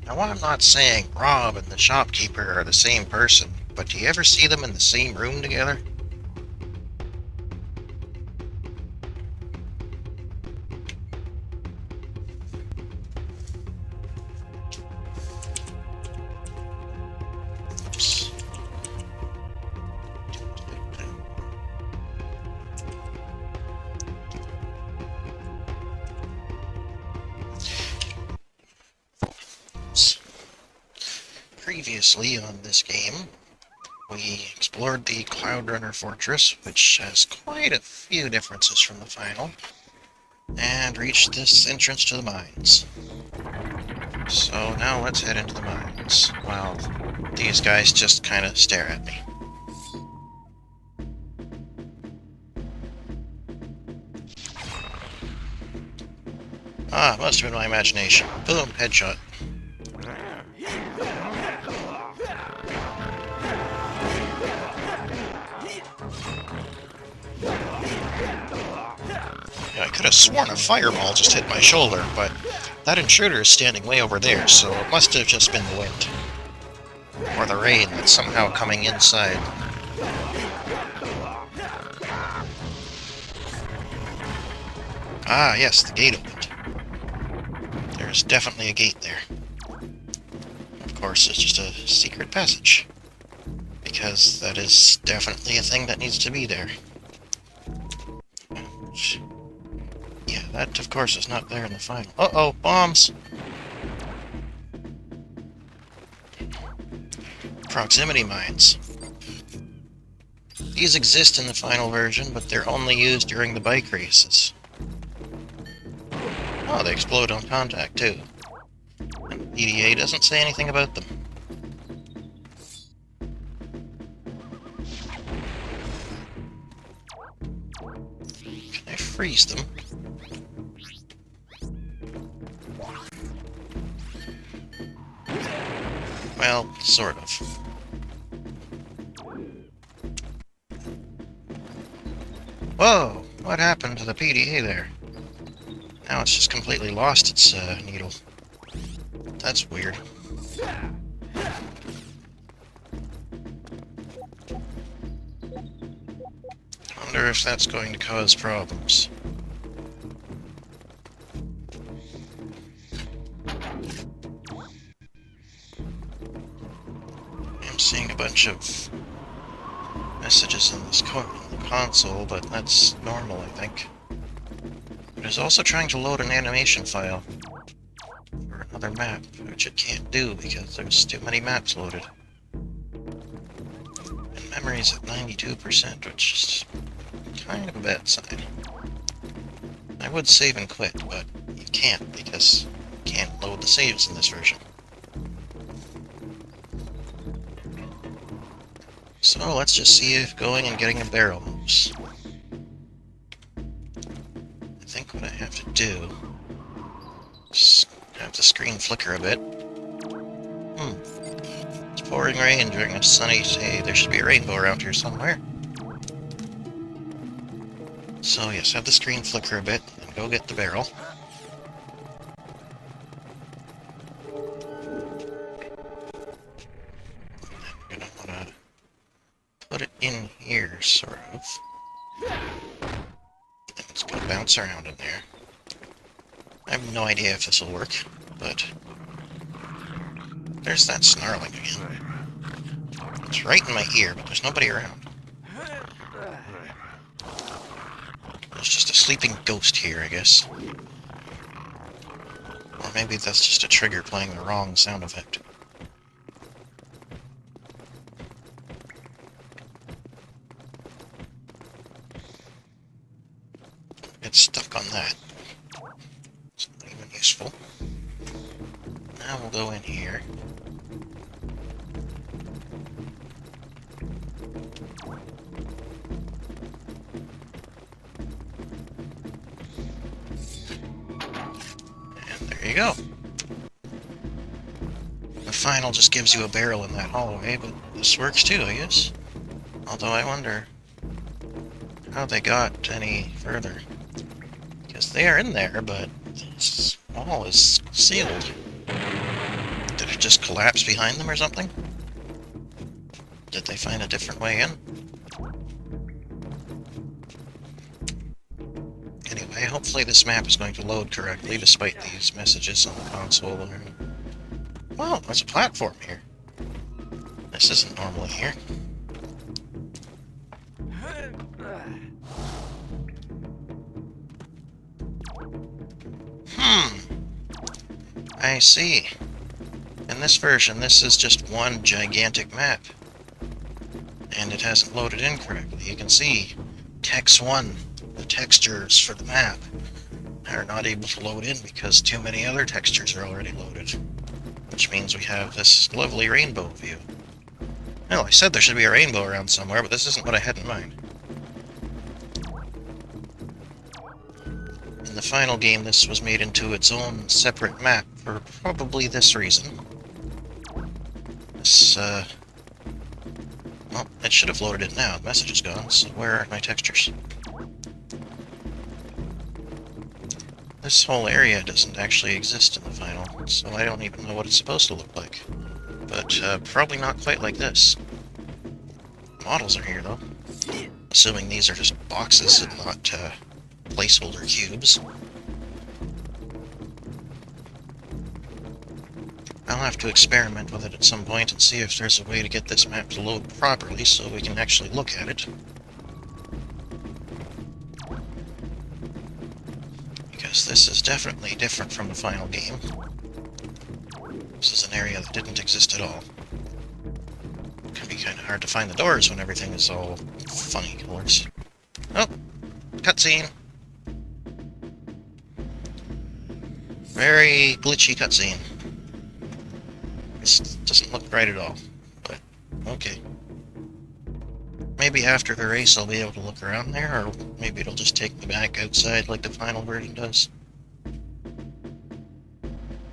Now, I'm not saying Rob and the shopkeeper are the same person, but do you ever see them in the same room together? Oops. Previously on this game, we explored the CloudRunner fortress, which has quite a few differences from the final, and reached this entrance to the mines. So now let's head into the mines, while these guys just kind of stare at me. Ah, must have been my imagination. Boom, headshot. Yeah, I could have sworn a fireball just hit my shoulder, but that intruder is standing way over there, so it must have just been the wind. Or the rain that's somehow coming inside. Ah, yes, the gate opened. There's definitely a gate there. Of course, it's just a secret passage. Because that is definitely a thing that needs to be there. Yeah, that, of course, is not there in the final. Uh-oh, bombs! Proximity mines. These exist in the final version, but they're only used during the bike races. Oh, they explode on contact, too. And the PDA doesn't say anything about them. Can I freeze them? Well, sort of. Whoa! What happened to the PDA there? Now it's just completely lost its needle. That's weird. Wonder if that's going to cause problems. I'm seeing a bunch of messages in this console, but that's normal, I think. It is also trying to load an animation file for another map, which it can't do because there's too many maps loaded. And memory's at 92%, which is kind of a bad sign. I would save and quit, but you can't because you can't load the saves in this version. So let's just see if going and getting a barrel moves. I think what I have to do is have the screen flicker a bit. It's pouring rain during a sunny day. There should be a rainbow around here somewhere. So yes, have the screen flicker a bit and go get the barrel. I'm gonna wanna put it in here, sort of. It's gonna bounce around in there. I have no idea if this will work, but there's that snarling again. It's right in my ear, but there's nobody around. There's just a sleeping ghost here, I guess. Or maybe that's just a trigger playing the wrong sound effect. Get stuck on that. It's not even useful. Now we'll go in here. And there you go. The final just gives you a barrel in that hallway, but this works too, I guess. Although I wonder how they got any further. Because they are in there, but this wall is sealed. Did just collapse behind them or something? Did they find a different way in? Anyway, hopefully this map is going to load correctly despite these messages on the console. Wow, there's a platform here. This isn't normally here. I see. In this version, this is just one gigantic map. And it hasn't loaded in correctly. You can see Text 1, the textures for the map, are not able to load in because too many other textures are already loaded. Which means we have this lovely rainbow view. Well, I said there should be a rainbow around somewhere, but this isn't what I had in mind. In the final game, this was made into its own separate map for probably this reason. This, well, it should have loaded it now. The message is gone, so where are my textures? This whole area doesn't actually exist in the final, so I don't even know what it's supposed to look like. But, probably not quite like this. Models are here, though. Assuming these are just boxes and not, placeholder cubes. I'll have to experiment with it at some point and see if there's a way to get this map to load properly so we can actually look at it. Because this is definitely different from the final game. This is an area that didn't exist at all. It can be kind of hard to find the doors when everything is all funny colors. Oh! Cutscene! Very glitchy cutscene. This doesn't look right at all, but okay. Maybe after the race I'll be able to look around there, or maybe it'll just take me back outside like the final version does.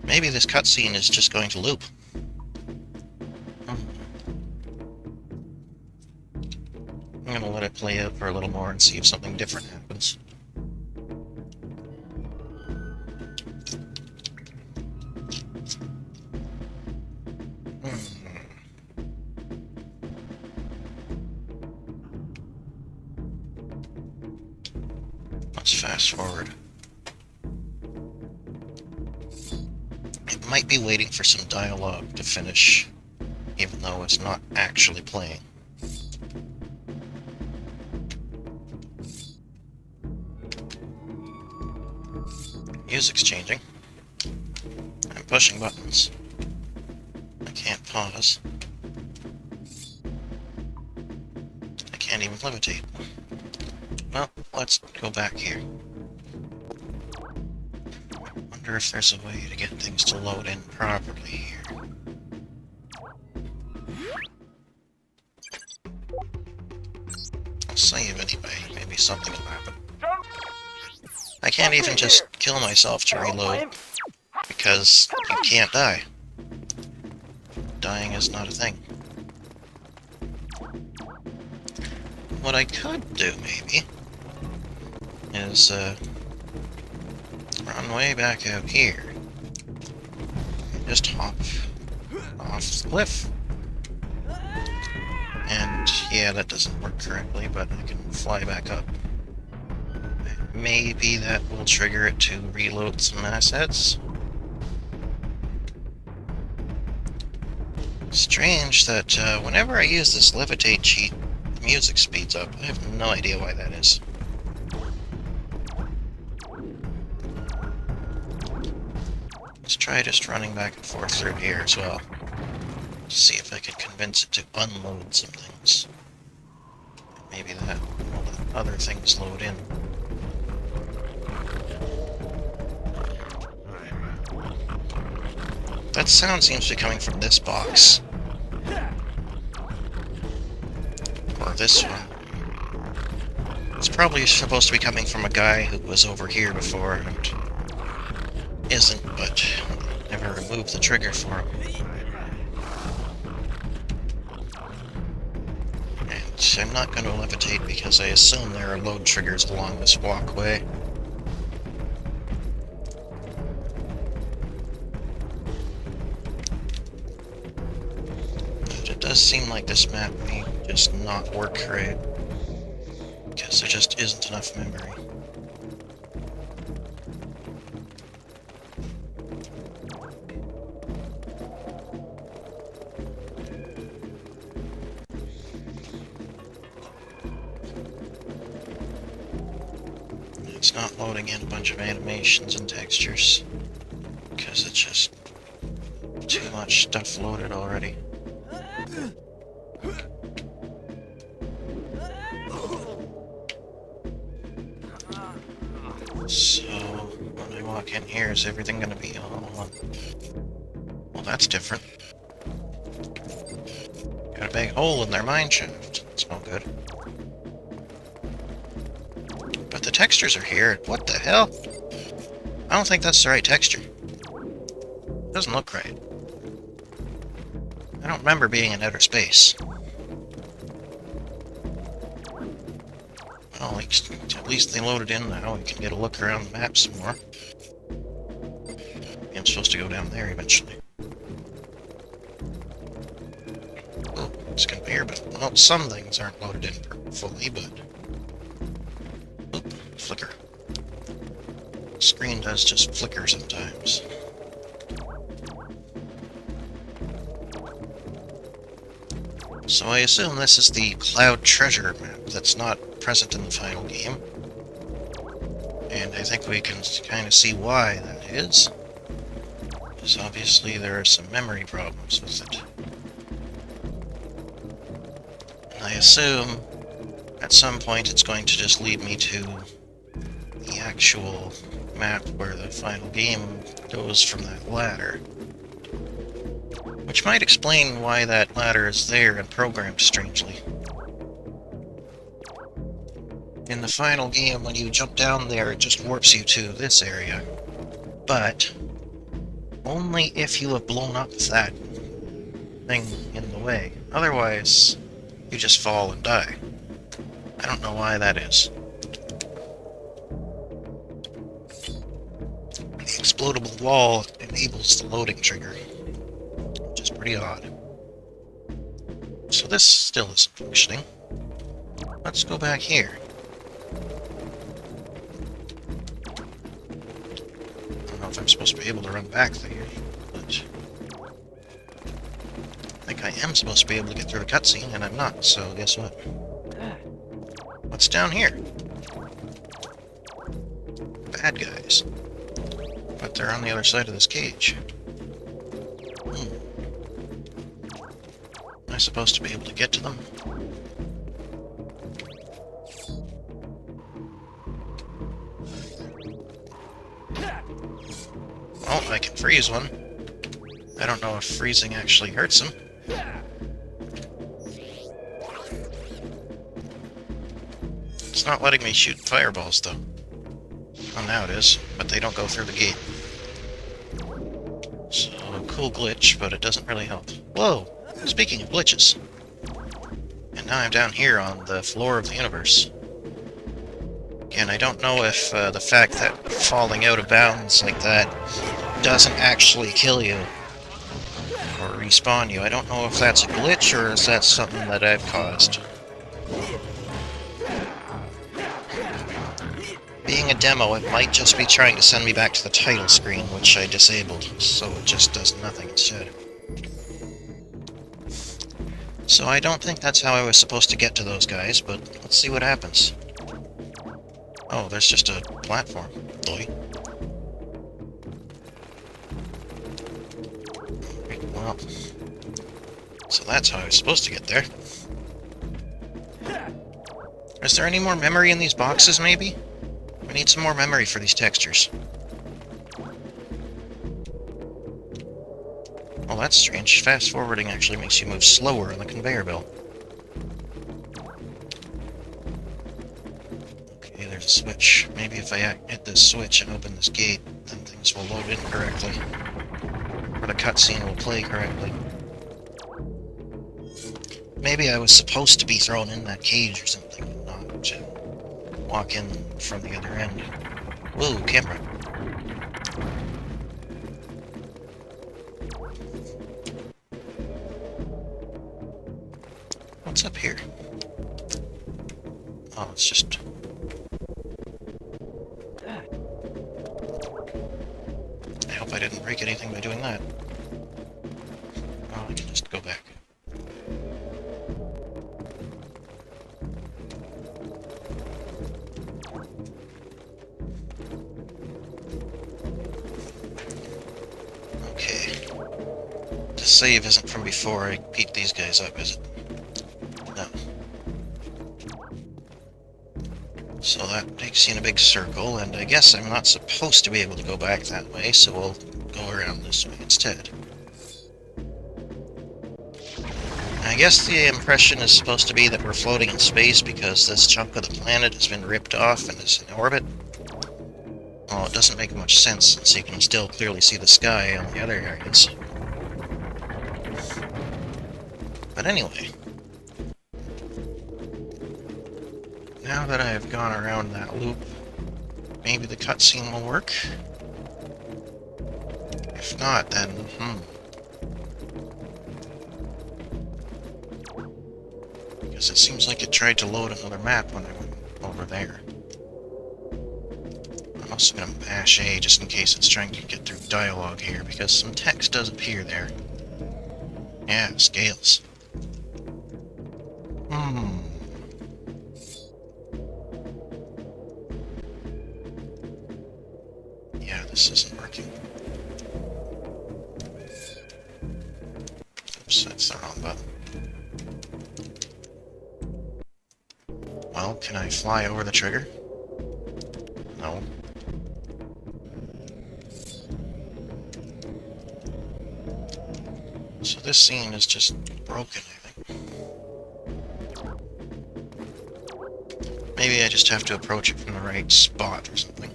Maybe this cutscene is just going to loop. I'm gonna let it play out for a little more and see if something different happens. Let's fast forward. It might be waiting for some dialogue to finish, even though it's not actually playing. Music's changing. I'm pushing buttons. I can't pause. I can't even levitate. Well, let's go back here. Wonder if there's a way to get things to load in properly here. I'll save anyway. Maybe something will happen. I can't even just kill myself to reload, because you can't die. Dying is not a thing. What I could do, maybe, is, run way back out here. Just hop off the cliff. And, yeah, that doesn't work correctly, but I can fly back up. Maybe that will trigger it to reload some assets. Strange that whenever I use this levitate cheat, the music speeds up. I have no idea why that is. Let's try just running back and forth through here as well. To see if I can convince it to unload some things. Maybe that will let other things load in. That sound seems to be coming from this box. Or this one. It's probably supposed to be coming from a guy who was over here before and isn't, but never removed the trigger for him. And I'm not going to levitate because I assume there are load triggers along this walkway. does seem like this map may just not work right, because there just isn't enough memory. It's not loading in a bunch of animations and textures, because it's just too much stuff loaded already. So, when I walk in here, is everything going to be all on? Well, that's different. Got a big hole in their mine shaft. That's no good. But the textures are here. What the hell? I don't think that's the right texture. It doesn't look right. I don't remember being in outer space. Well, at least they loaded in now. We can get a look around the map some more. I'm supposed to go down there eventually. Oh, it's a conveyor belt. Well, some things aren't loaded in fully, but... Oop, flicker. The screen does just flicker sometimes. So I assume this is the Cloud Treasure map that's not present in the final game. And I think we can kind of see why that is. Because obviously there are some memory problems with it. And I assume at some point it's going to just lead me to the actual map where the final game goes from that ladder. Which might explain why that ladder is there and programmed strangely. In the final game, when you jump down there, it just warps you to this area. But only if you have blown up that thing in the way. Otherwise, you just fall and die. I don't know why that is. The explodable wall enables the loading trigger, which is pretty odd. So this still isn't functioning. Let's go back here. I don't know if I'm supposed to be able to run back there, but I think I am supposed to be able to get through the cutscene, and I'm not, so guess what? What's down here? Bad guys. But they're on the other side of this cage. Am I supposed to be able to get to them? Oh, I can freeze one. I don't know if freezing actually hurts him. It's not letting me shoot fireballs, though. Oh, now it is, but they don't go through the gate. So, cool glitch, but it doesn't really help. Whoa! Speaking of glitches. And now I'm down here on the floor of the universe. Again, I don't know if the fact that falling out of bounds like that doesn't actually kill you or respawn you. I don't know if that's a glitch or is that something that I've caused. Being a demo, it might just be trying to send me back to the title screen, which I disabled, so it just does nothing instead. So I don't think that's how I was supposed to get to those guys, but let's see what happens. Oh, there's just a platform. Boy. Well, so that's how I was supposed to get there. Is there any more memory in these boxes, maybe? We need some more memory for these textures. Well, that's strange. Fast forwarding actually makes you move slower on the conveyor belt. Okay, there's a switch. Maybe if I hit this switch and open this gate, then things will load in correctly. Or the cutscene will play correctly. Maybe I was supposed to be thrown in that cage or something, and not to walk in from the other end. Whoa, camera. What's up here? Oh, it's just... I hope I didn't break anything by doing that. Oh, I can just go back. Okay. The save isn't from before I beat these guys up, is it? No. So that takes you in a big circle, and I guess I'm not supposed to be able to go back that way, so we'll go around this way instead. I guess the impression is supposed to be that we're floating in space because this chunk of the planet has been ripped off and is in orbit. Well, it doesn't make much sense since you can still clearly see the sky on the other areas. But anyway, now that I have gone around that loop, maybe the cutscene will work? If not, then, Because it seems like it tried to load another map when I went over there. I'm also going to mash A just in case it's trying to get through dialogue here, because some text does appear there. Yeah, scales. Yeah, this isn't working. Oops, that's the wrong button. Well, can I fly over the trigger? No. So this scene is just broken, I think. Maybe I just have to approach it from the right spot or something.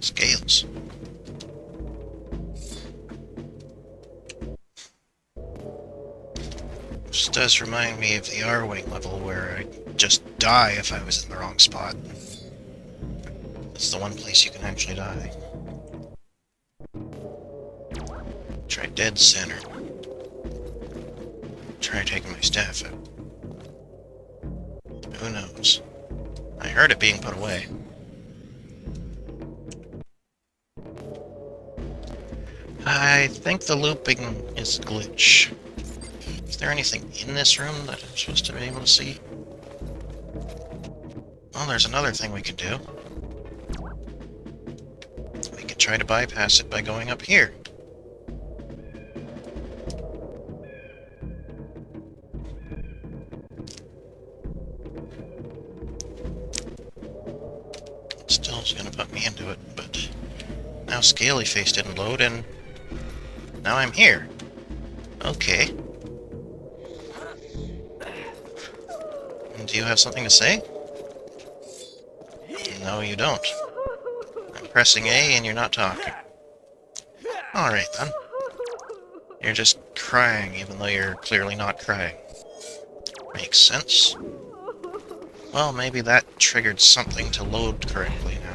Scales. This does remind me of the R-Wing level where I'd just die if I was in the wrong spot. That's the one place you can actually die. Try dead center. Try taking my staff out. Who knows? I heard it being put away. I think the looping is a glitch. Is there anything in this room that I'm supposed to be able to see? Well, there's another thing we can do. We can try to bypass it by going up here. Still is going to put me into it, but now Scaly Face didn't load, and now I'm here. Okay. Do you have something to say? No, you don't. I'm pressing A and you're not talking. Alright then. You're just crying even though you're clearly not crying. Makes sense. Well, maybe that triggered something to load correctly now.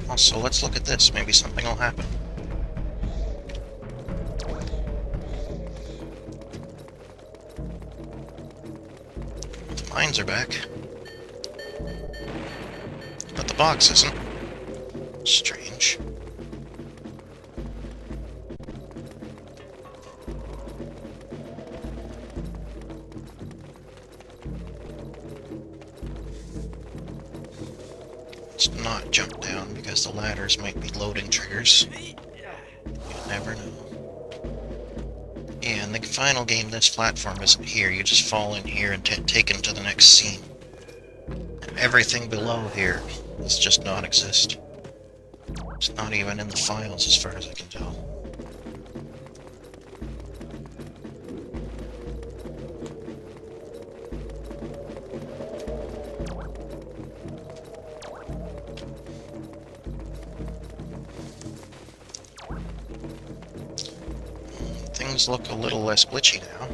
Also, let's look at this. Maybe something will happen. The mines are back. But the box isn't. Strange. Let's not jump down because the ladders might be loading triggers. You never know. Yeah, in the final game, this platform isn't here. You just fall in here and taken to the next scene. And everything below here is just non-exist. It's not even in the files as far as I can tell. things look a little less glitchy now.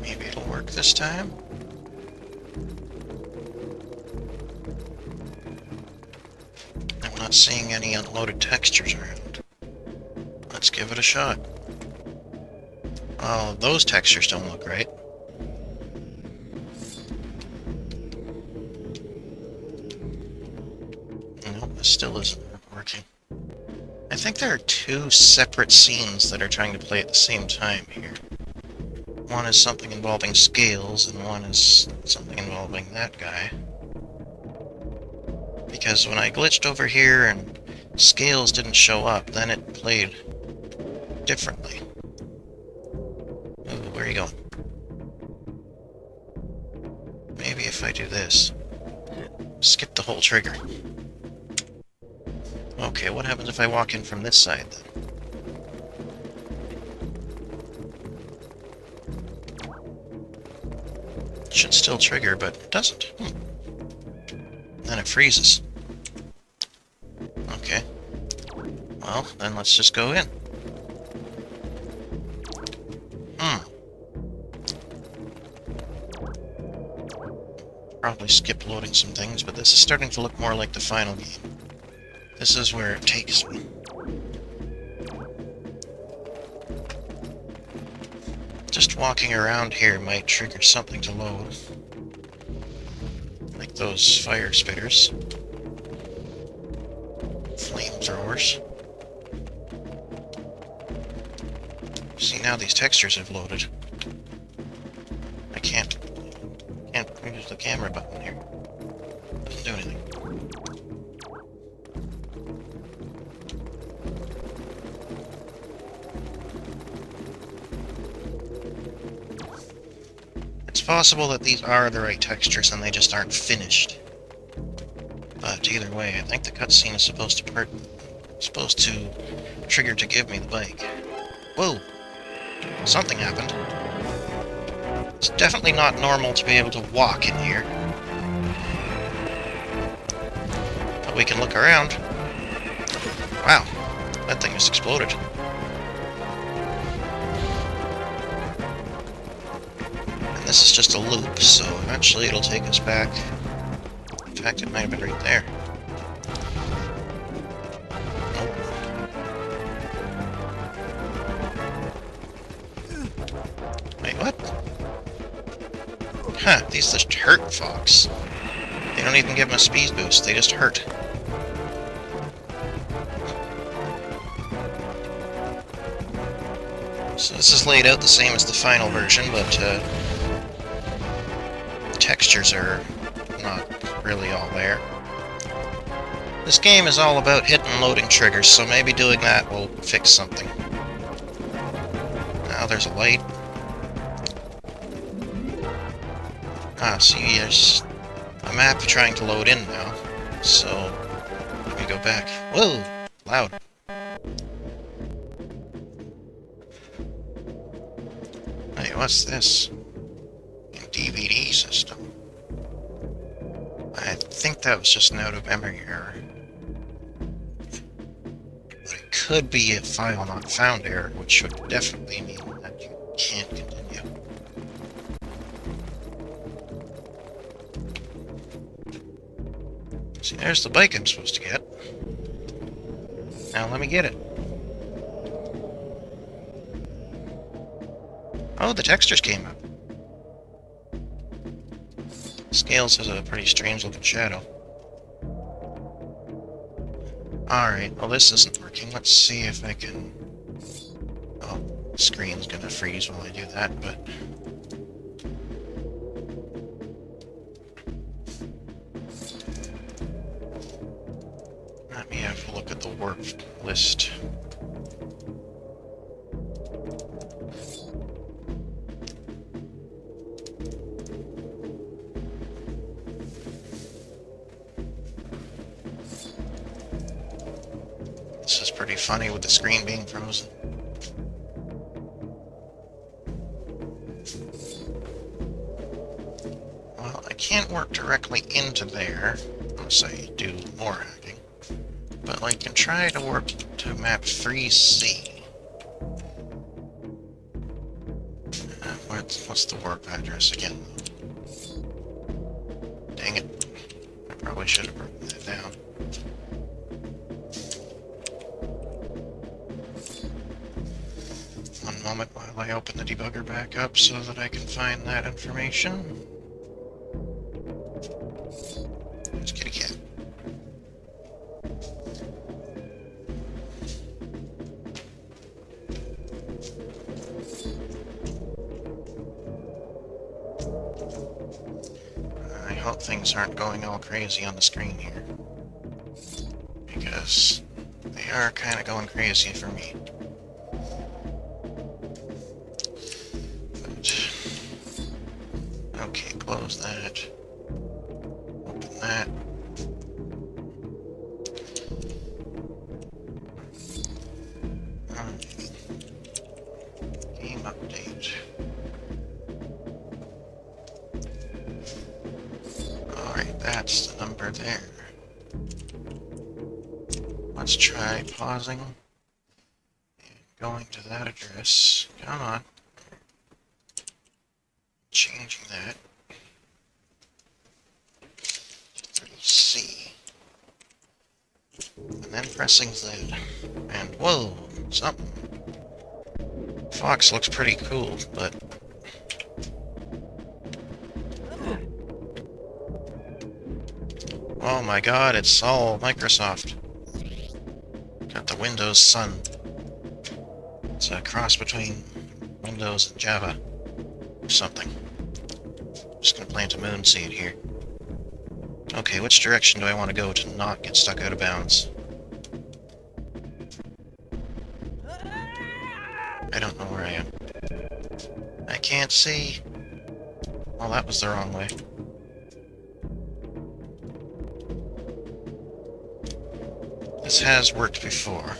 Maybe it'll work this time. I'm not seeing any unloaded textures around. Let's give it a shot. Oh, those textures don't look right. Nope, this still isn't working. I think there are two separate scenes that are trying to play at the same time here. One is something involving scales, and one is something involving that guy. Because when I glitched over here and scales didn't show up, then it played differently. Ooh, where are you going? Maybe if I do this. Skip the whole trigger. Okay, what happens if I walk in from this side, then? It should still trigger, but it doesn't. Then it freezes. Okay. Well, then let's just go in. Probably skip loading some things, but this is starting to look more like the final game. This is where it takes me. Just walking around here might trigger something to load. Like those fire spitters. Flamethrowers. See, now these textures have loaded. I can't use the camera button here. Doesn't do anything. It's possible that these are the right textures and they just aren't finished. But either way, I think the cutscene is supposed to trigger to give me the bike. Whoa! Something happened. It's definitely not normal to be able to walk in here. But we can look around. Wow, that thing just exploded. And this is just a loop, so eventually it'll take us back. In fact, it might have been right there. Nope. Wait, what? Huh, these just hurt Fox. They don't even give him a speed boost, they just hurt. So this is laid out the same as the final version, but the textures are not really all there. This game is all about hitting loading triggers, so maybe doing that will fix something. Now there's a light. Ah, see, there's a map trying to load in now. So, let me go back. Whoa! Loud. Hey, what's this? A DVD system. I think that was just an out-of-memory error. But it could be a file not found error, which would definitely mean that you can't continue. See, there's the bike I'm supposed to get. Now let me get it. Oh, the textures came up. Scales has a pretty strange looking shadow. Alright, well this isn't working. Let's see if I can... Oh, the screen's gonna freeze while I do that, but... Let me have a look at the work list. This is pretty funny with the screen being frozen. Well, I can't work directly into there unless I do more hacking. But I can try to work to map 3C. What's the warp address again? Dang it. I probably should have written that down. One moment while I open the debugger back up so that I can find that information. There's kitty cat. I hope things aren't going all crazy on the screen here, because they are kind of going crazy for me. Okay, close that. Open that. Game update. Alright, that's the number there. Let's try pausing and going to that address. Come on. Changing that. 3C. And then pressing Z. And whoa, something. Fox looks pretty cool, but oh my god, it's all Microsoft. Got the Windows Sun. It's a cross between Windows and Java or something. Just gonna plant a moon seed here. Okay, which direction do I want to go to not get stuck out of bounds? I don't know where I am. I can't see. Oh, that was the wrong way. This has worked before.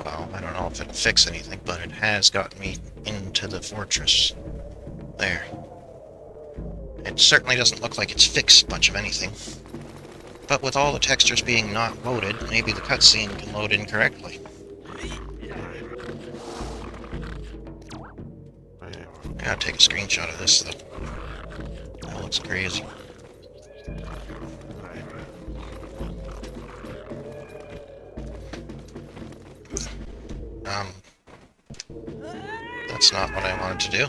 Well, I don't know if it'll fix anything, but it has gotten me into the fortress. There. It certainly doesn't look like it's fixed much of anything. But with all the textures being not loaded, maybe the cutscene can load incorrectly. I gotta take a screenshot of this, though. That looks crazy. That's not what I wanted to do.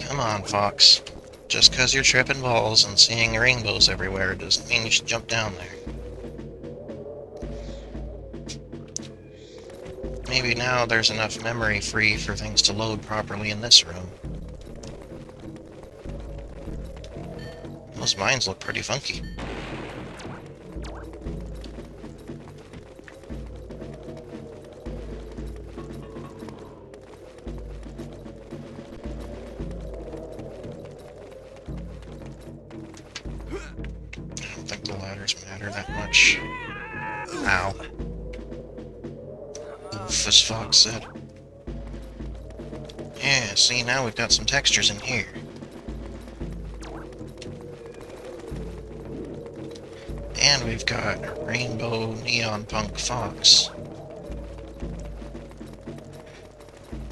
Come on, Fox. Just because you're tripping balls and seeing rainbows everywhere doesn't mean you should jump down there. Maybe now there's enough memory free for things to load properly in this room. Those mines look pretty funky. I don't think the ladders matter that much. Ow. Oof, as Fox said. Yeah, see, now we've got some textures in here. And we've got Rainbow Neon Punk Fox.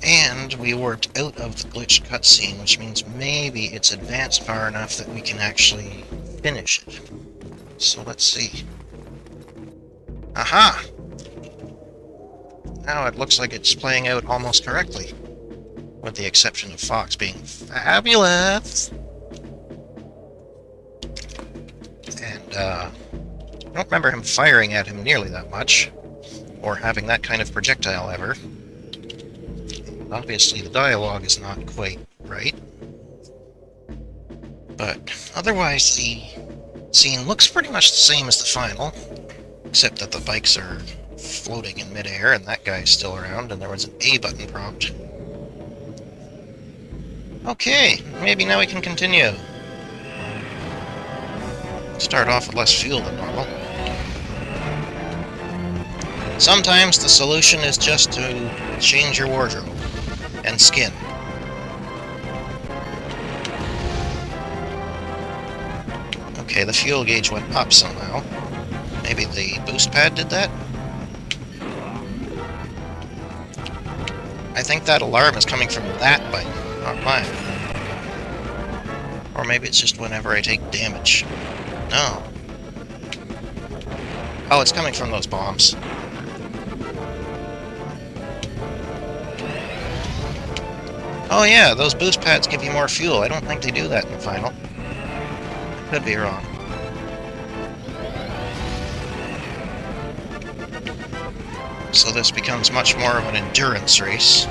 And we warped out of the glitched cutscene, which means maybe it's advanced far enough that we can actually finish it. So let's see. Aha! Now it looks like it's playing out almost correctly. With the exception of Fox being fabulous. And, I don't remember him firing at him nearly that much. Or having that kind of projectile ever. Obviously the dialogue is not quite right. But otherwise the scene looks pretty much the same as the final. Except that the bikes are floating in midair and that guy's still around and there was an A button prompt. Okay, maybe now we can continue. Start off with less fuel than normal. Sometimes the solution is just to change your wardrobe and skin. Okay, the fuel gauge went up somehow. Maybe the boost pad did that? I think that alarm is coming from that button, not mine. Or maybe it's just whenever I take damage. No. Oh, it's coming from those bombs. Oh yeah, those boost pads give you more fuel. I don't think they do that in the final. I could be wrong. So this becomes much more of an endurance race.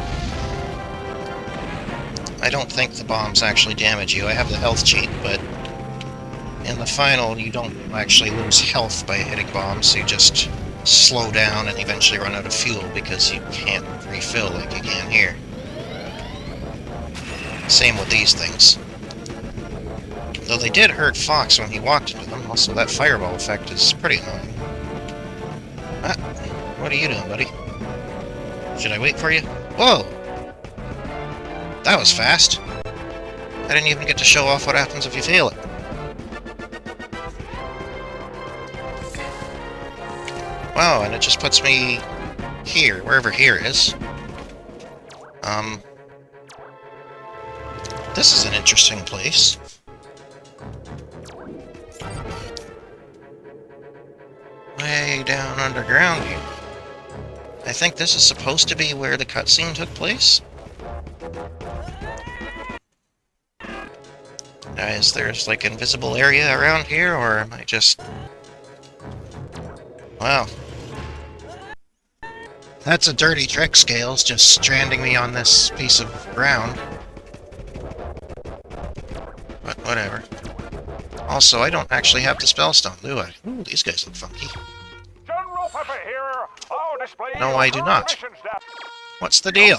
I don't think the bombs actually damage you. I have the health cheat, but in the final you don't actually lose health by hitting bombs. You just slow down and eventually run out of fuel because you can't refill like you can here. Same with these things. Though they did hurt Fox when he walked into them, also that fireball effect is pretty annoying. Ah, what are you doing, buddy? Should I wait for you? Whoa! That was fast. I didn't even get to show off what happens if you fail it. Wow, and it just puts me here, wherever here is. This is an interesting place. Way down underground here. I think this is supposed to be where the cutscene took place. Is there like invisible area around here, or am I just... Wow. That's a dirty trick, Scales, just stranding me on this piece of ground. But whatever. Also, I don't actually have the SpellStone, do I? Ooh, these guys look funky. No, I do not. What's the deal?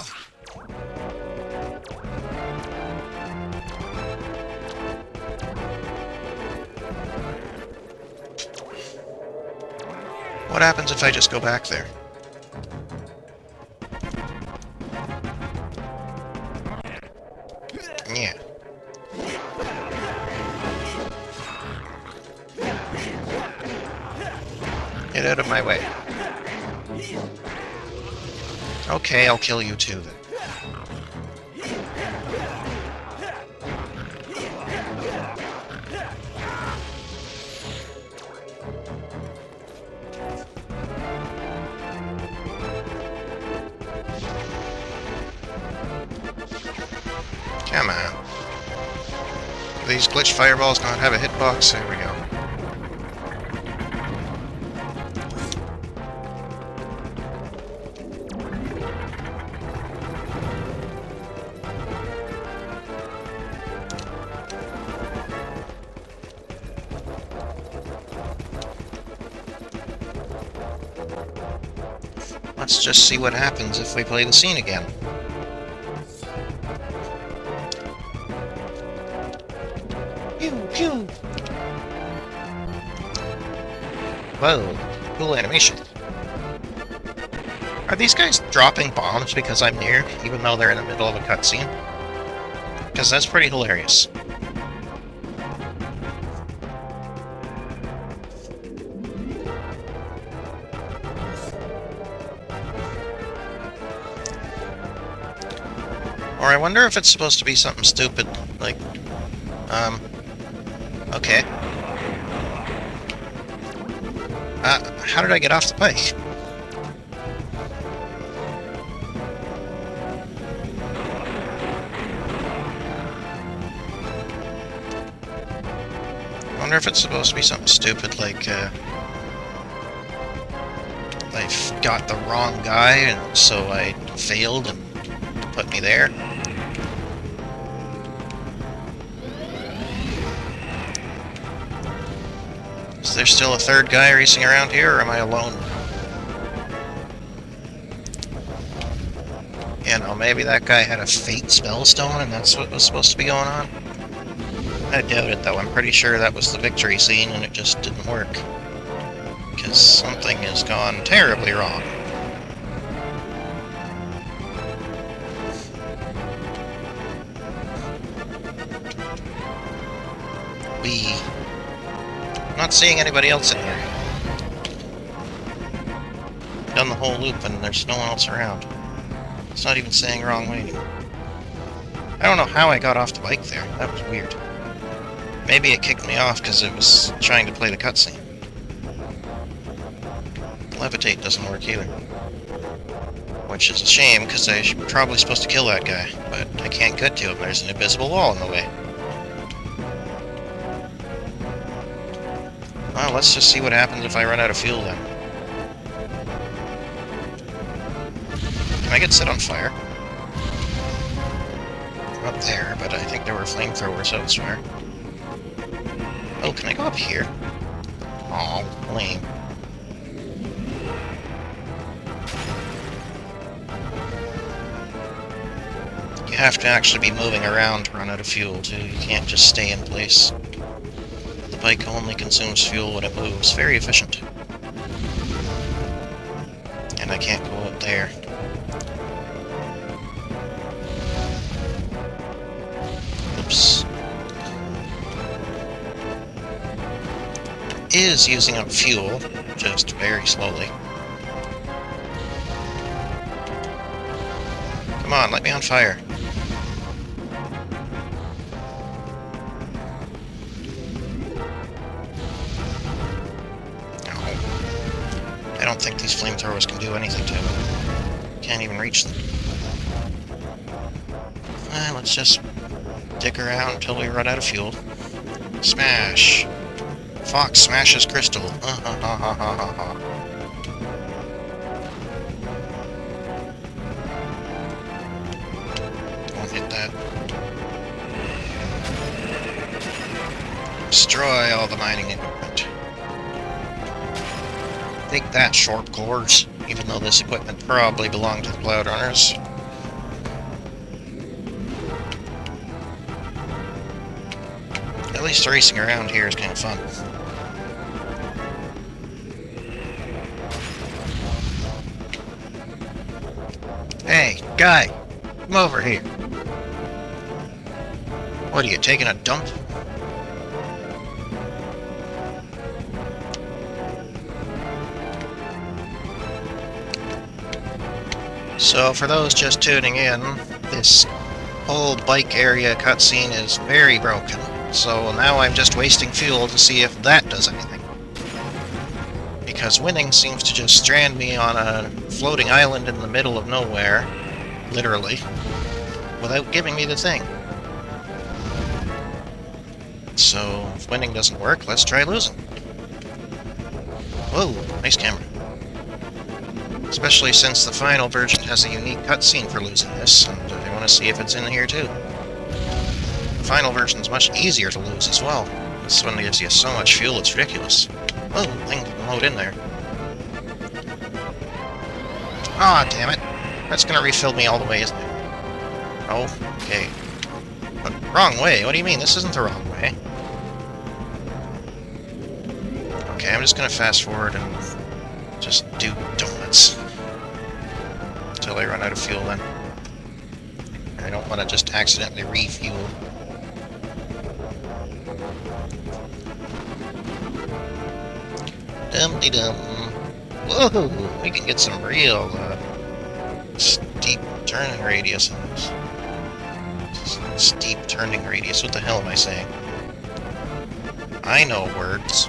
What happens if I just go back there? Yeah. Get out of my way. Okay, I'll kill you too then. Come on. These glitch fireballs not have a hitbox? There we go. Let's just see what happens if we play the scene again. Pew, pew. Whoa, cool animation. Are these guys dropping bombs because I'm near, even though they're in the middle of a cutscene? Because that's pretty hilarious. Or I wonder if it's supposed to be something stupid, like, okay. How did I get off the bike? I wonder if it's supposed to be something stupid, like, I got the wrong guy, and so I failed and put me there. Is there still a third guy racing around here, or am I alone? You know, maybe that guy had a fate SpellStone and that's what was supposed to be going on? I doubt it, though. I'm pretty sure that was the victory scene and it just didn't work. Because something has gone terribly wrong. not seeing anybody else in here. Done the whole loop and there's no one else around. It's not even saying wrong way. I don't know how I got off the bike there. That was weird. Maybe it kicked me off because it was trying to play the cutscene. Levitate doesn't work either. Which is a shame, because I'm probably supposed to kill that guy. But I can't get to him. There's an invisible wall in the way. Well, let's just see what happens if I run out of fuel then. Can I get set on fire? Up there, but I think there were flamethrowers elsewhere. Oh, can I go up here? Oh, lame. You have to actually be moving around to run out of fuel, too. You can't just stay in place. The bike only consumes fuel when it moves. Very efficient. And I can't go up there. Oops. Is using up fuel, just very slowly. Come on, light me on fire. I don't think these flamethrowers can do anything to them. Can't even reach them. Let's just dick around until we run out of fuel. Smash! Fox smashes crystal. Won't hit that. Destroy all the mining equipment. Take that, short cores, even though this equipment probably belonged to the CloudRunners. At least racing around here is kind of fun. Hey, guy, come over here. What are you, taking a dump? So, for those just tuning in, this whole bike area cutscene is very broken. So now I'm just wasting fuel to see if that does anything. Because winning seems to just strand me on a floating island in the middle of nowhere, literally, without giving me the thing. So, if winning doesn't work, let's try losing. Whoa, nice camera. Especially since the final version has a unique cutscene for losing this, and I want to see if it's in here too. The final version's much easier to lose as well. This one gives you so much fuel, it's ridiculous. Oh, thing didn't load in there. Aw, damn it. That's gonna refill me all the way, isn't it? Oh, okay. But wrong way? What do you mean? This isn't the wrong way. Okay, I'm just gonna fast forward and just do donuts. Until I run out of fuel then. I don't want to just accidentally refuel. Dum-de-dum. Whoa! We can get some real steep turning radius in this. Steep turning radius. What the hell am I saying? I know words.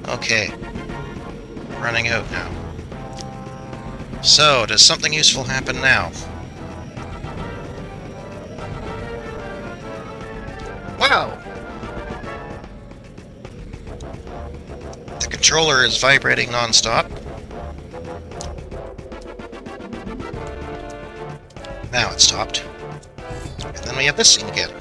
Okay. Running out now. So, does something useful happen now? Wow! The controller is vibrating non-stop. Now it stopped. And then we have this scene again.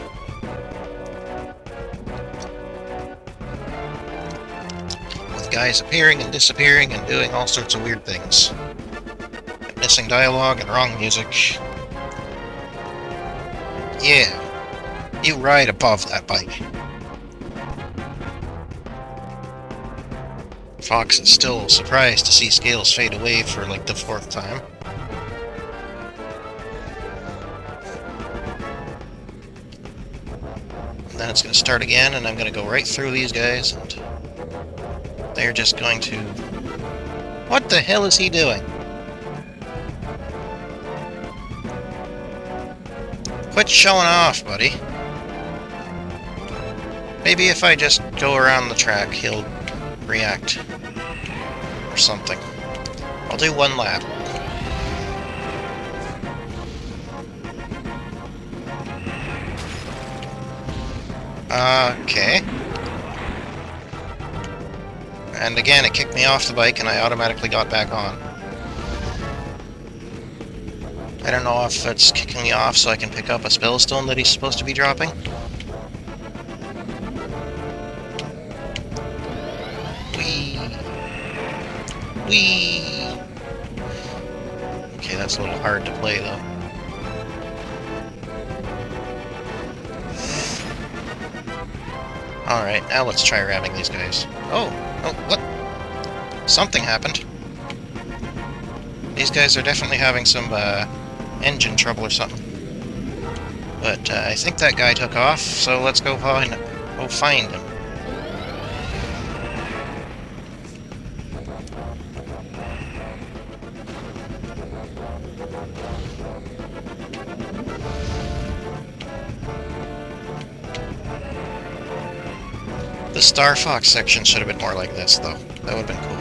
With guys appearing and disappearing and doing all sorts of weird things. And missing dialogue and wrong music. Yeah. You ride above that bike. Fox is still surprised to see Scales fade away for like the 4th time. it's going to start again, and I'm going to go right through these guys, and they're just going to... What the hell is he doing? Quit showing off, buddy. Maybe if I just go around the track, he'll react. Or something. I'll do one lap. Okay. And again, it kicked me off the bike and I automatically got back on. I don't know if it's kicking me off so I can pick up a SpellStone that he's supposed to be dropping. Whee! Whee! Okay, that's a little hard to play though. Alright, now let's try ramming these guys. Oh, what? Something happened. These guys are definitely having some engine trouble or something. But I think that guy took off, so let's go find him. The Star Fox section should have been more like this, though. That would have been cool.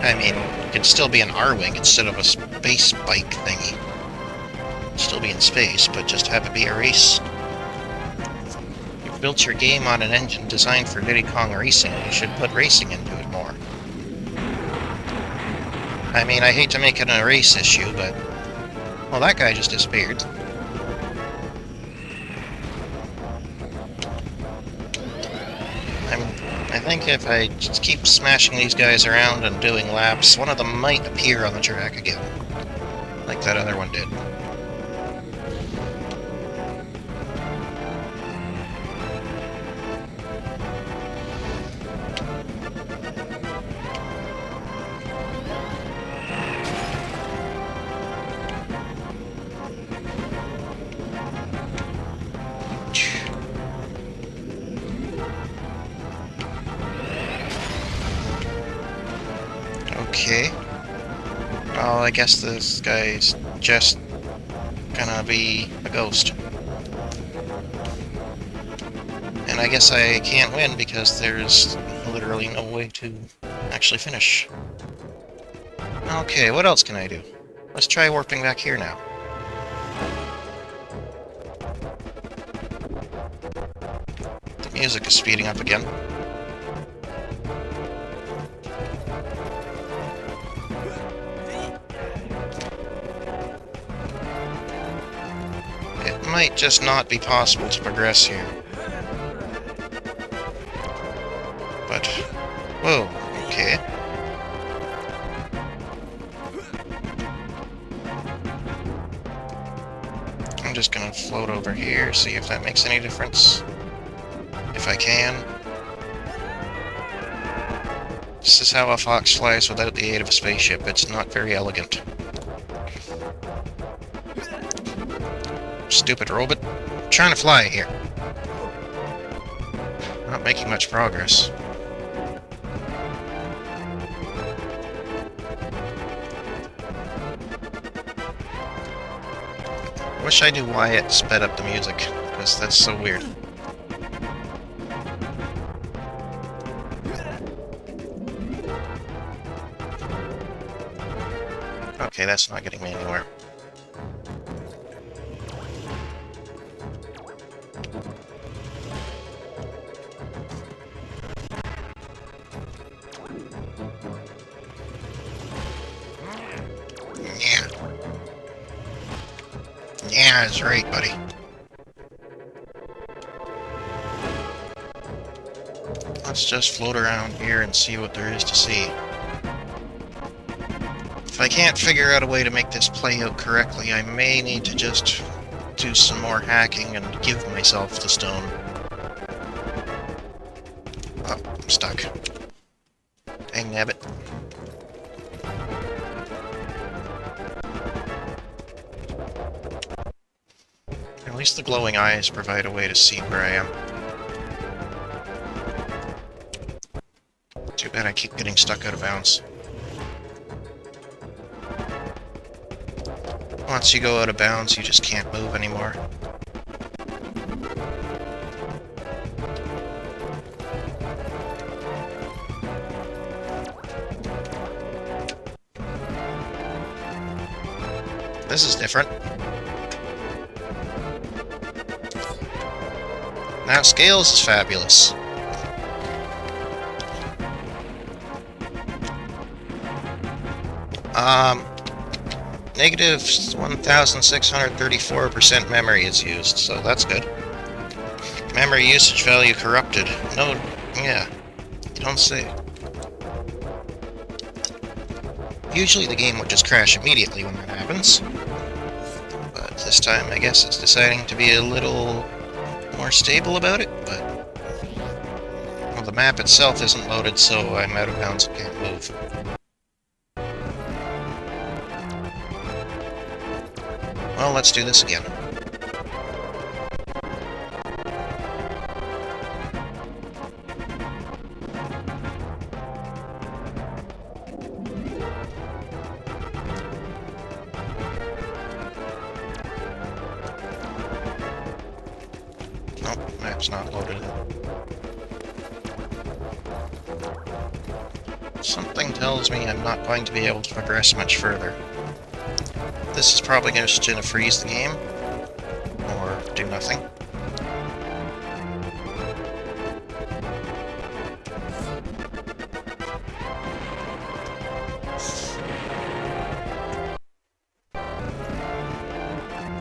I mean, it could still be an R-Wing instead of a space bike thingy. Still be in space, but just have it be a race. You've built your game on an engine designed for Diddy Kong racing. You should put racing into it more. I mean, I hate to make it a race issue, but... Well, that guy just disappeared. I think if I just keep smashing these guys around and doing laps, one of them might appear on the track again. Like that other one did. Okay. Well, I guess this guy's just gonna be a ghost. And I guess I can't win because there's literally no way to actually finish. Okay, what else can I do? Let's try warping back here now. The music is speeding up again. It might just not be possible to progress here. But, whoa, okay. I'm just gonna float over here, see if that makes any difference. If I can. This is how a fox flies without the aid of a spaceship. It's not very elegant. Stupid robot. I'm trying to fly here. Not making much progress. I wish I knew why it sped up the music, because that's so weird. Okay, that's not getting me anywhere. Yeah, that's right, buddy. Let's just float around here and see what there is to see. If I can't figure out a way to make this play out correctly, I may need to just do some more hacking and give myself the stone. Oh, I'm stuck. Dang nabbit. At least the glowing eyes provide a way to see where I am. Too bad I keep getting stuck out of bounds. Once you go out of bounds, you just can't move anymore. This is different. Now, Scales is fabulous. Negative 1,634% memory is used, so that's good. Memory usage value corrupted. No, yeah, you don't say. Usually the game would just crash immediately when that happens. But this time, I guess it's deciding to be a little more stable about it, but... well, the map itself isn't loaded, so I'm out of bounds and can't move. Well, let's do this again. Nope, map's not loaded. Something tells me I'm not going to be able to progress much further. This is probably just going to freeze the game, or do nothing.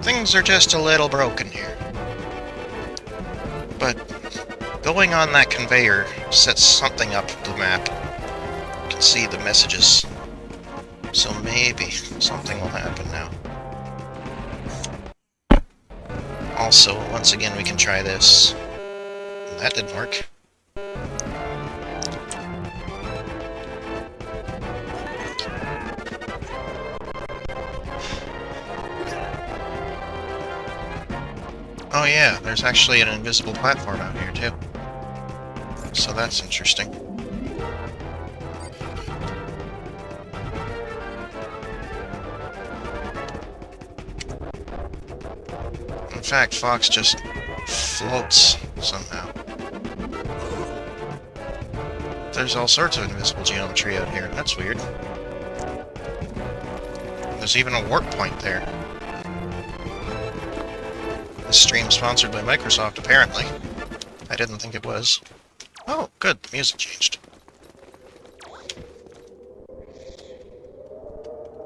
Things are just a little broken here. But going on that conveyor sets something up the map. You can see the messages. So maybe something will happen now. Also, once again, we can try this. That didn't work. Oh yeah, there's actually an invisible platform out here too. So that's interesting. In fact, Fox just floats somehow. There's all sorts of invisible geometry out here. That's weird. There's even a warp point there. This stream's sponsored by Microsoft, apparently. I didn't think it was. Oh, good. The music changed.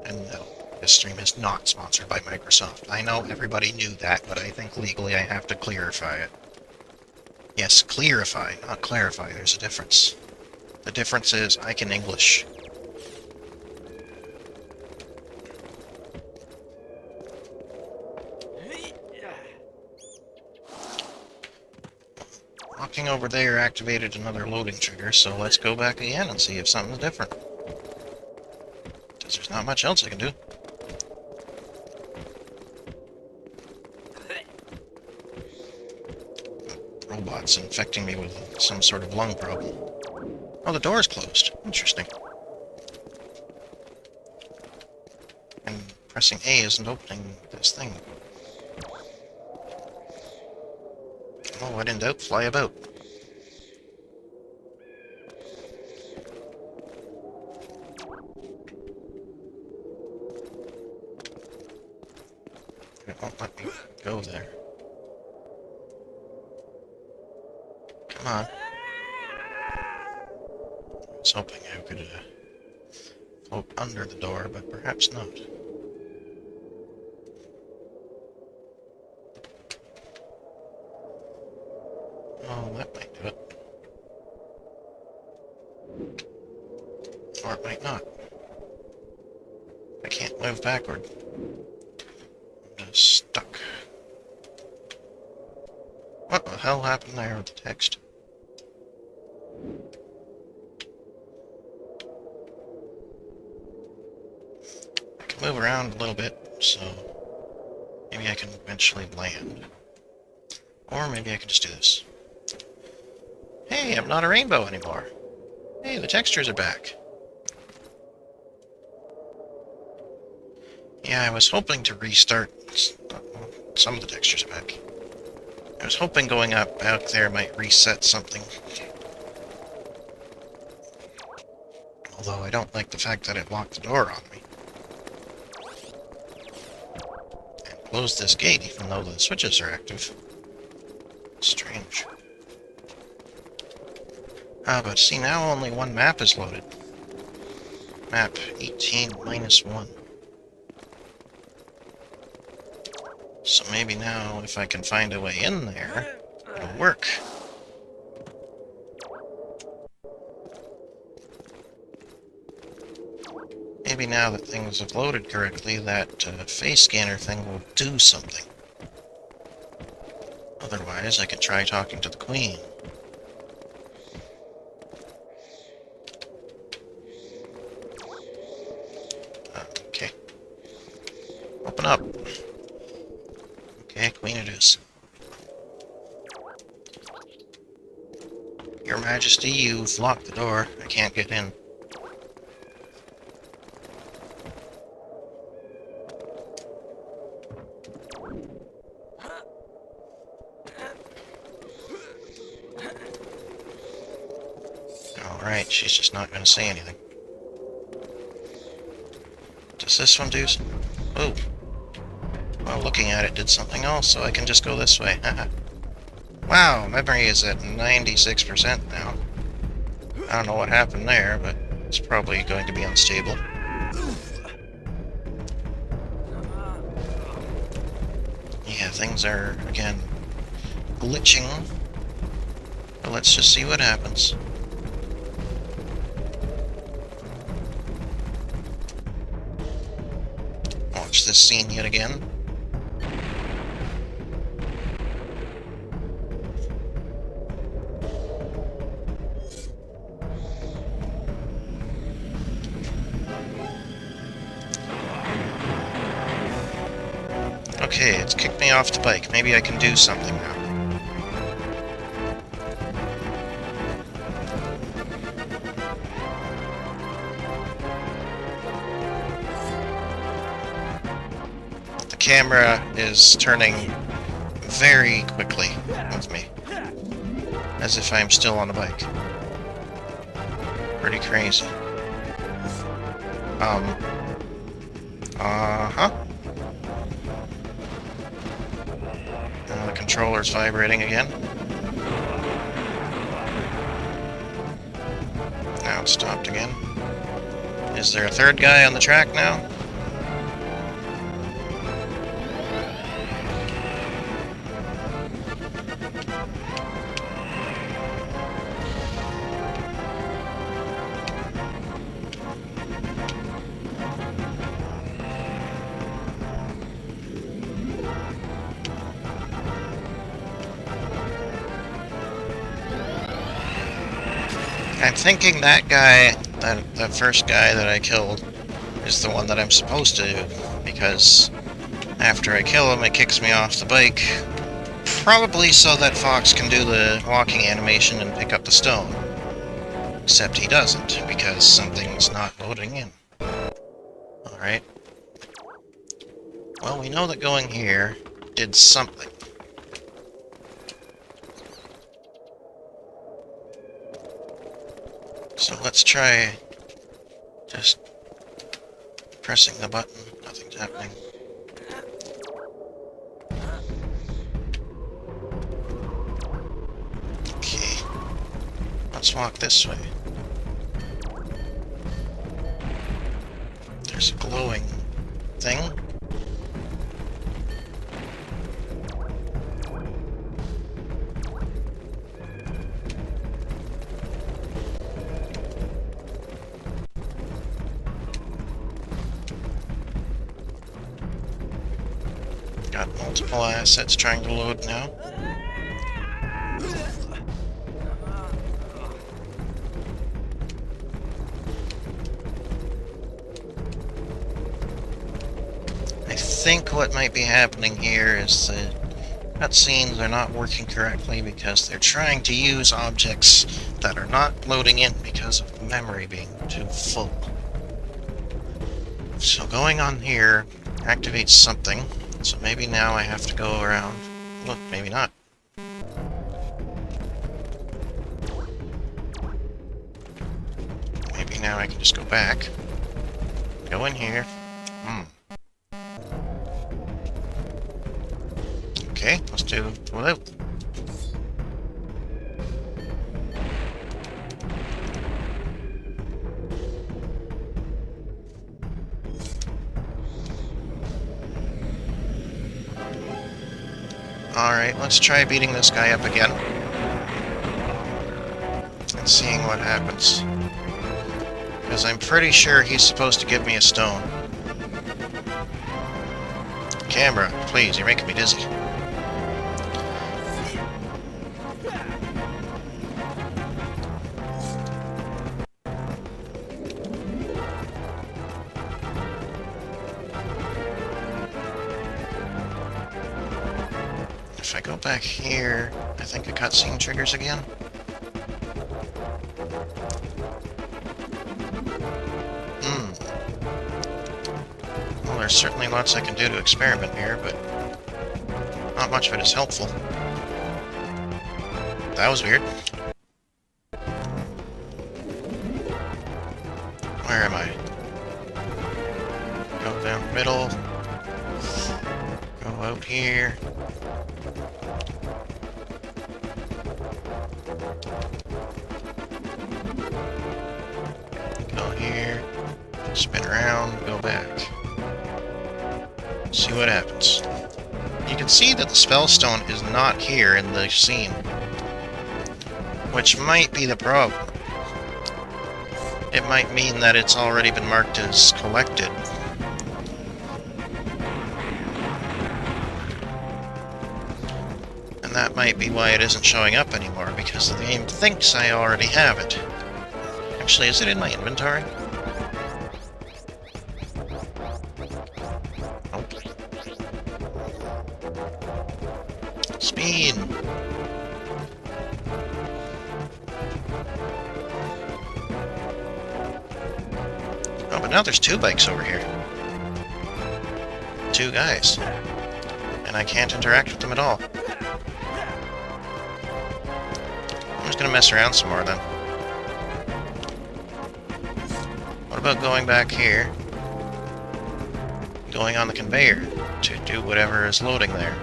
And no, this stream is not sponsored by Microsoft. I know everybody knew that, but I think legally I have to clarify it. Yes, clarify, not clarify. There's a difference. The difference is I can English. Walking over there activated another loading trigger, so let's go back again and see if something's different. Because there's not much else I can do. Robot's infecting me with some sort of lung problem. Oh, the door's closed. Interesting. And pressing A isn't opening this thing. Oh, when in doubt, fly about. It won't let me go there. Come on. I was hoping I could float under the door, but perhaps not. Oh, that might do it. Or it might not. I can't move backward. I'm just stuck. What the hell happened there with the text? I can move around a little bit, so maybe I can eventually land. Or maybe I can just do this. Hey, I'm not a rainbow anymore. Hey, the textures are back. Yeah, I was hoping to restart... Some of the textures are back. I was hoping going out there might reset something. Although I don't like the fact that it locked the door on me. And closed this gate even though the switches are active. Strange. But see, now only one map is loaded. Map 18-1. So maybe now, if I can find a way in there, it'll work. Maybe now that things have loaded correctly, that face scanner thing will do something. Otherwise, I could try talking to the Queen. Okay. Open up. Okay, Queen it is. Your Majesty, you've locked the door. I can't get in. Alright, she's just not going to say anything. Does this one do something? Oh. Well, looking at it did something else, so I can just go this way. Wow, memory is at 96% now. I don't know what happened there, but it's probably going to be unstable. Yeah, things are, again, glitching. But let's just see what happens. Watch this scene yet again. Okay, it's kicked me off the bike. Maybe I can do something now. The camera is turning very quickly with me, as if I'm still on the bike. Pretty crazy. And the controller's vibrating again. Now it's stopped again. Is there a third guy on the track now? I'm thinking that guy, that first guy that I killed, is the one that I'm supposed to do, because after I kill him, it kicks me off the bike, probably so that Fox can do the walking animation and pick up the stone. Except he doesn't, because something's not loading in. Alright. Well, we know that going here did something. So let's try just pressing the button. Nothing's happening. Okay. Let's walk this way. There's a glowing thing. Got multiple assets trying to load now. I think what might be happening here is that cutscenes are not working correctly because they're trying to use objects that are not loading in because of the memory being too full. So going on here activates something, so maybe now I have to go around. Look, maybe not. Maybe now I can just go back. Go in here. Okay, let's do without. Alright, let's try beating this guy up again. And seeing what happens. Because I'm pretty sure he's supposed to give me a stone. Camera, please, you're making me dizzy. If I go back here, I think a cutscene triggers again. Well, there's certainly lots I can do to experiment here, but not much of it is helpful. That was weird. Where am I? Go down the middle. Go out here. Go here. Spin around, go back. See what happens. You can see that the SpellStone is not here in the scene, which might be the problem. It might mean that it's already been marked as collected. And that might be why it isn't showing up anymore, because the game thinks I already have it. Actually, is it in my inventory? Nope. Speed! Oh, but now there's two bikes over here. Two guys. And I can't interact with them at all. I'm just gonna mess around some more then. What about going back here? Going on the conveyor to do whatever is loading there.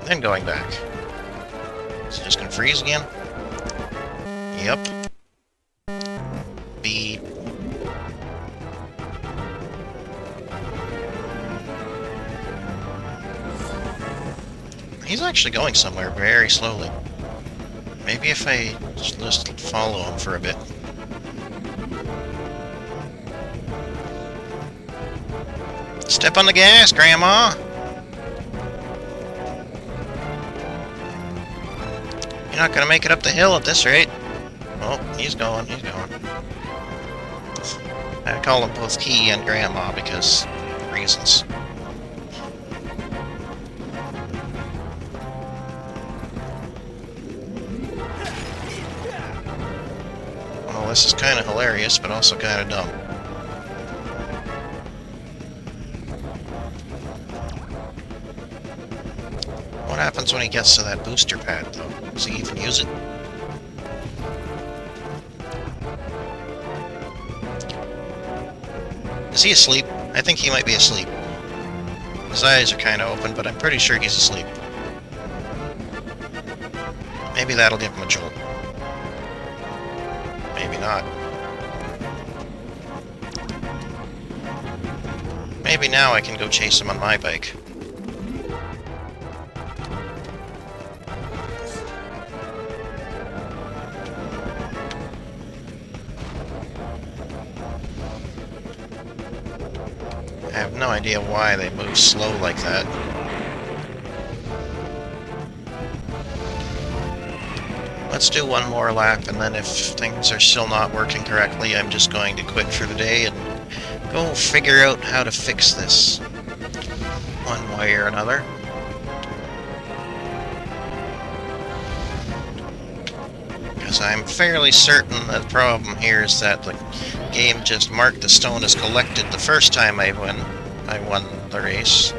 Then going back. Is it just gonna freeze again? Yep. Beep. He's actually going somewhere very slowly. Maybe if I just follow him for a bit. Step on the gas, Grandma! You're not gonna make it up the hill at this rate. Oh, he's going, he's going. I call them both Key and Grandma because reasons. Well, this is kind of hilarious, but also kind of dumb. What happens when he gets to that booster pad, though? Does he even use it? Is he asleep? I think he might be asleep. His eyes are kind of open, but I'm pretty sure he's asleep. Maybe that'll give him a jolt. Maybe not. Maybe now I can go chase him on my bike. I have no idea why they move slow like that. Let's do one more lap, and then if things are still not working correctly, I'm just going to quit for the day and go figure out how to fix this one way or another. Because I'm fairly certain that the problem here is that the game just marked the stone as collected the first time I won the race,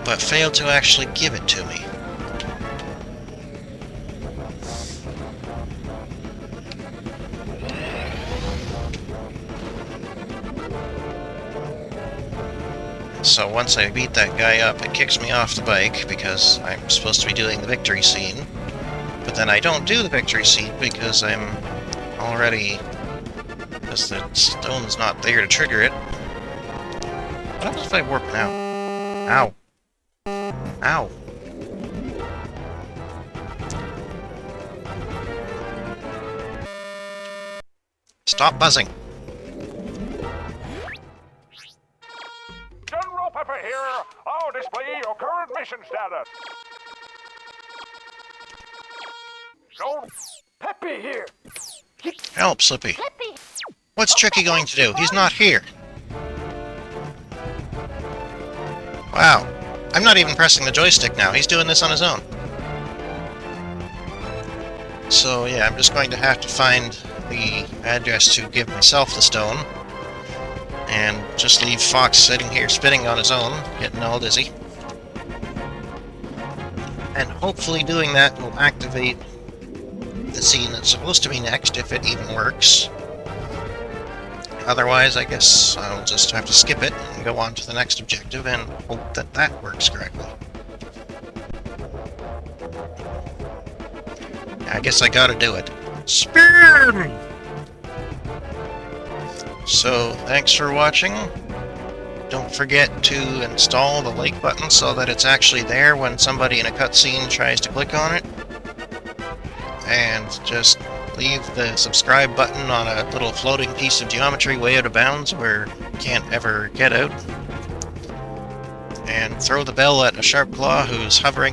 but failed to actually give it to me. So once I beat that guy up, it kicks me off the bike because I'm supposed to be doing the victory scene. But then I don't do the victory scene because I'm already... because the stone's not there to trigger it. What happens if I warp now? Ow. Ow. Stop buzzing. General Pepper here. I'll display your current mission status. So, Peppy here. Help, Slippy. What's Tricky going to do? He's not here. Wow. I'm not even pressing the joystick now. He's doing this on his own. So yeah, I'm just going to have to find the address to give myself the stone. And just leave Fox sitting here spinning on his own, getting all dizzy. And hopefully doing that will activate the scene that's supposed to be next, if it even works. Otherwise, I guess I'll just have to skip it and go on to the next objective and hope that that works correctly. I guess I gotta do it. Spin! So, thanks for watching. Don't forget to install the like button so that it's actually there when somebody in a cutscene tries to click on it. And just leave the subscribe button on a little floating piece of geometry way out of bounds where you can't ever get out. And throw the bell at a sharp claw who's hovering